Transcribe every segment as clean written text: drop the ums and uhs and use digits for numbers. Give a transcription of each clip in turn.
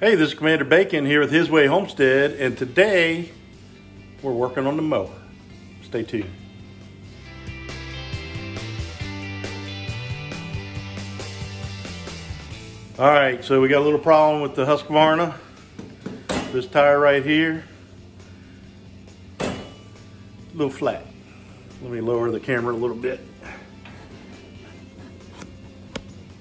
Hey, this is Commander Bacon here with His Way Homestead, and today we're working on the mower. Stay tuned. All right, so we got a little problem with the Husqvarna. This tire right here, a little flat. Let me lower the camera a little bit.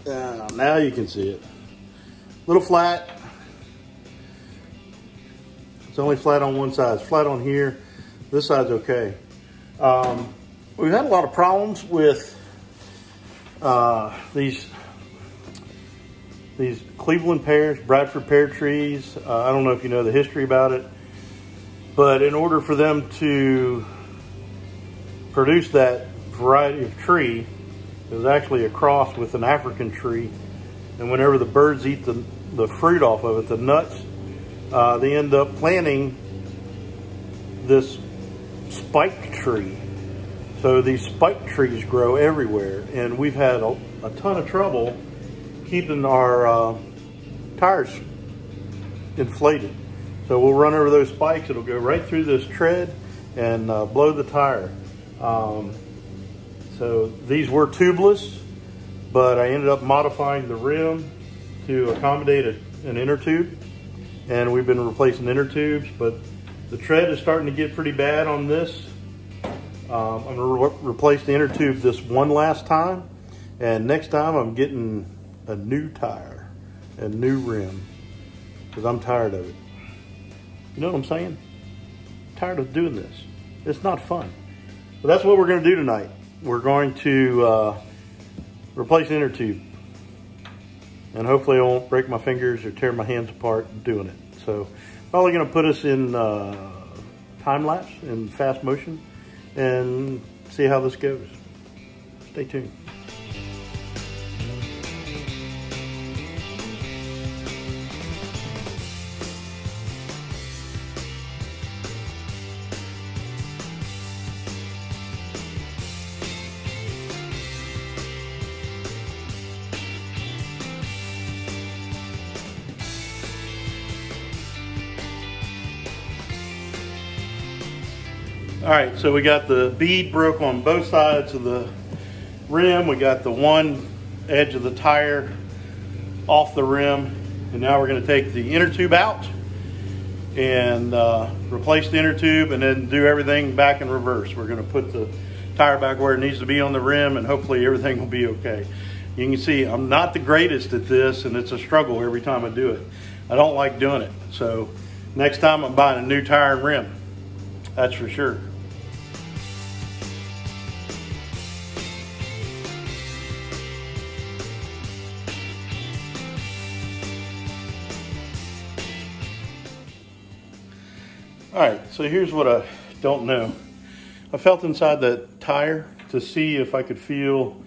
Now you can see it. A little flat. It's only flat on one side. It's flat on here. This side's okay. We've had a lot of problems with these Cleveland pears, Bradford pear trees. I don't know if you know the history about it, but in order for them to produce that variety of tree, it was actually a cross with an African tree. And whenever the birds eat the fruit off of it, the nuts, they end up planting this spike tree. So these spike trees grow everywhere, and we've had a ton of trouble keeping our tires inflated. So we'll run over those spikes, it'll go right through this tread and blow the tire. So these were tubeless, but I ended up modifying the rim to accommodate an inner tube. And we've been replacing inner tubes, but the tread is starting to get pretty bad on this. I'm gonna replace the inner tube this one last time, and next time I'm getting a new tire and new rim, because I'm tired of it. You know what I'm saying? I'm tired of doing this. It's not fun. But that's what we're gonna do tonight. We're going to replace the inner tube. And hopefully I won't break my fingers or tear my hands apart doing it. So probably gonna put us in time lapse in fast motion and see how this goes. Stay tuned. All right, so we got the bead broke on both sides of the rim. We got the one edge of the tire off the rim. And now we're gonna take the inner tube out and replace the inner tube and then do everything back in reverse. We're gonna put the tire back where it needs to be on the rim, and hopefully everything will be okay. You can see I'm not the greatest at this, and it's a struggle every time I do it. I don't like doing it. So next time I'm buying a new tire and rim, that's for sure. All right, so here's what I don't know. I felt inside that tire to see if I could feel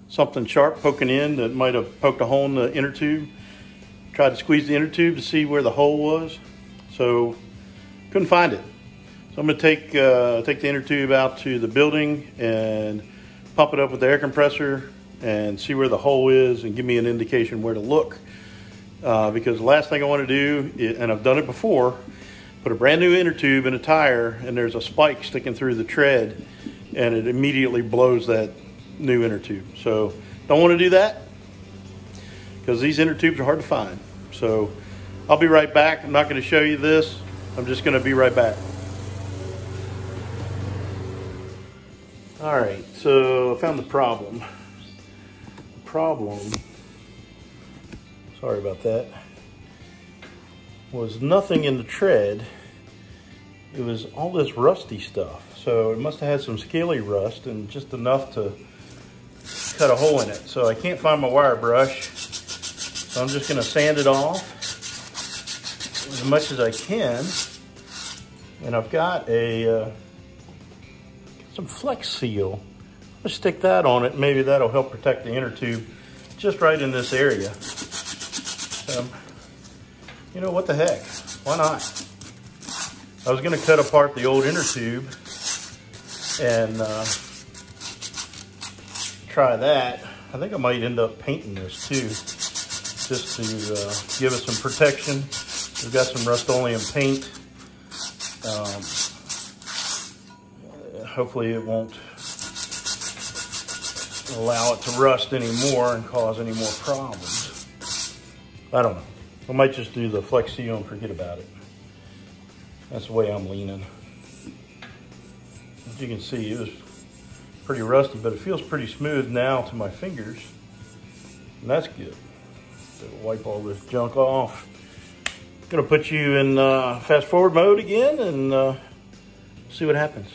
something sharp poking in that might have poked a hole in the inner tube. Tried to squeeze the inner tube to see where the hole was, so couldn't find it. So I'm gonna take the inner tube out to the building and pump it up with the air compressor and see where the hole is and give me an indication where to look. Because the last thing I wanna do, and I've done it before, put a brand new inner tube in a tire and there's a spike sticking through the tread and it immediately blows that new inner tube. So don't want to do that because these inner tubes are hard to find. So I'll be right back. I'm not going to show you this. I'm just going to be right back. All right, so I found the problem. Sorry about that. Was nothing in the tread. It was all this rusty stuff. So it must have had some scaly rust and just enough to cut a hole in it. So I can't find my wire brush. So I'm just gonna sand it off as much as I can. And I've got some Flex Seal. Let's stick that on it. Maybe that'll help protect the inner tube just right in this area. You know, what the heck? Why not? I was gonna cut apart the old inner tube and try that. I think I might end up painting this too. just to give it some protection. We've got some Rust-Oleum paint. Hopefully it won't allow it to rust anymore and cause any more problems. I don't know. I might just do the Flex Seal and forget about it. That's the way I'm leaning. As you can see, it was pretty rusty, but it feels pretty smooth now to my fingers, and that's good. So wipe all this junk off. Gonna put you in fast forward mode again and see what happens.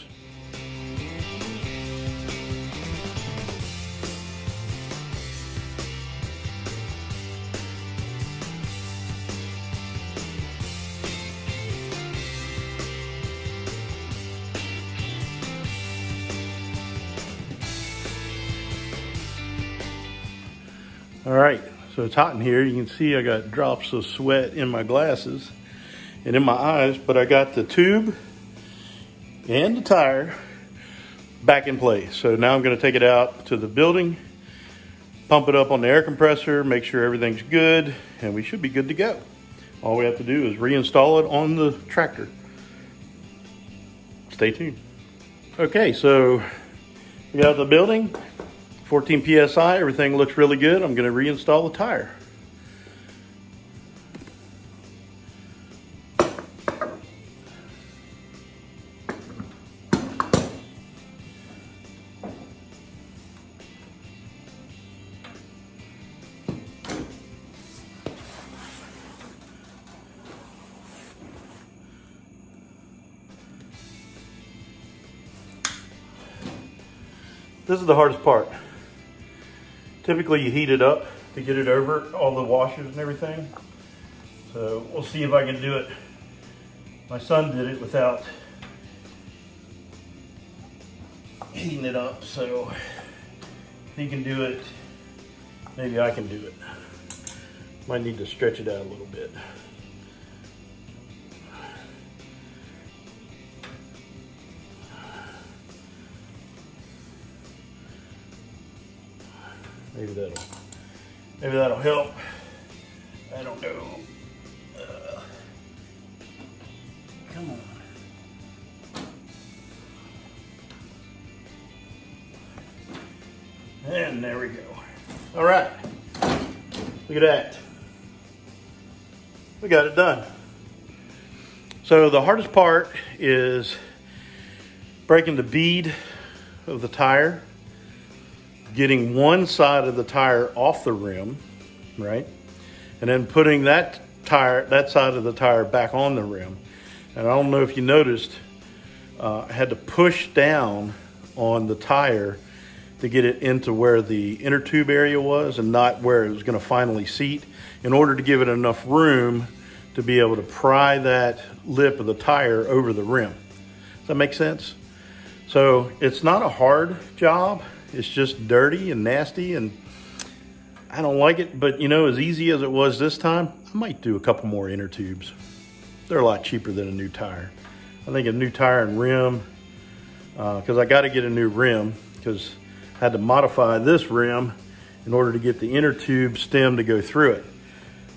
All right, so it's hot in here. You can see I got drops of sweat in my glasses and in my eyes, but I got the tube and the tire back in place. So now I'm gonna take it out to the building, pump it up on the air compressor, make sure everything's good, and we should be good to go. All we have to do is reinstall it on the tractor. Stay tuned. Okay, so we got the building. 14 PSI, everything looks really good. I'm going to reinstall the tire. This is the hardest part. Typically you heat it up to get it over all the washers and everything. So we'll see if I can do it. My son did it without heating it up, so if he can do it, maybe I can do it. Might need to stretch it out a little bit. Maybe that'll help. I don't know. Come on. And there we go. All right. Look at that. We got it done. So the hardest part is breaking the bead of the tire, getting one side of the tire off the rim, right? And then putting that side of the tire back on the rim. And I don't know if you noticed, I had to push down on the tire to get it into where the inner tube area was and not where it was gonna finally seat, in order to give it enough room to be able to pry that lip of the tire over the rim. Does that make sense? So it's not a hard job. It's just dirty and nasty, and I don't like it, but you know, as easy as it was this time, I might do a couple more inner tubes. They're a lot cheaper than a new tire. I think a new tire and rim, because I got to get a new rim, because I had to modify this rim in order to get the inner tube stem to go through it.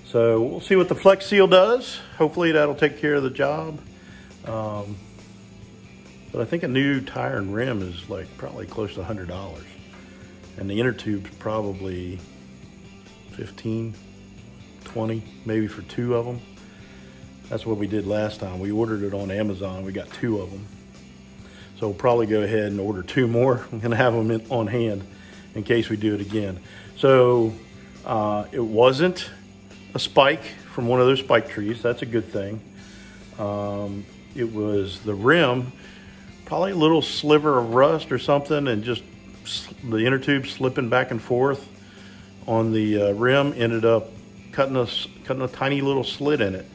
So we'll see what the Flex Seal does. Hopefully that'll take care of the job. But I think a new tire and rim is like probably close to $100. And the inner tube's probably 15, 20, maybe for 2 of them. That's what we did last time. We ordered it on Amazon. We got 2 of them. So we'll probably go ahead and order 2 more. I'm gonna have them on hand in case we do it again. So it wasn't a spike from one of those spike trees. That's a good thing. It was the rim, probably a little sliver of rust or something, and just the inner tube slipping back and forth on the rim ended up cutting a tiny little slit in it,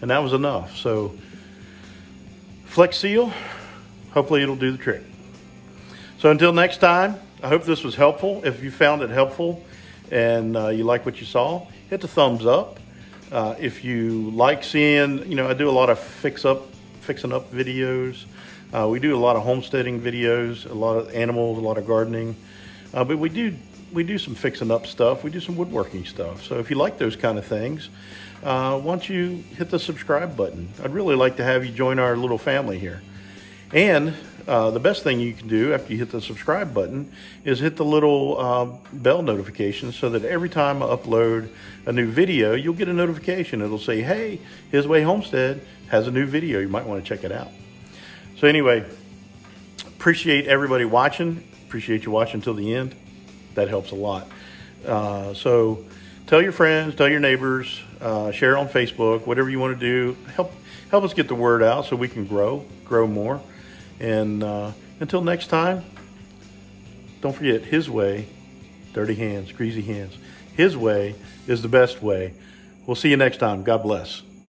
and that was enough. So Flex Seal, hopefully it'll do the trick. So until next time, I hope this was helpful. If you found it helpful and you like what you saw, hit the thumbs up. If you like seeing, you know, I do a lot of fixing up videos. We do a lot of homesteading videos, a lot of animals, a lot of gardening. But we do we do some fixing up stuff. We do some woodworking stuff. So if you like those kind of things, why don't you hit the subscribe button? I'd really like to have you join our little family here. And the best thing you can do after you hit the subscribe button is hit the little bell notification, so that every time I upload a new video, you'll get a notification. It'll say, hey, His Way Homestead has a new video. You might want to check it out. So anyway, appreciate everybody watching. Appreciate you watching till the end. That helps a lot. So tell your friends, tell your neighbors, share on Facebook, whatever you want to do. Help us get the word out so we can grow more. And until next time, don't forget, His way, dirty hands, greasy hands. His way is the best way. We'll see you next time. God bless.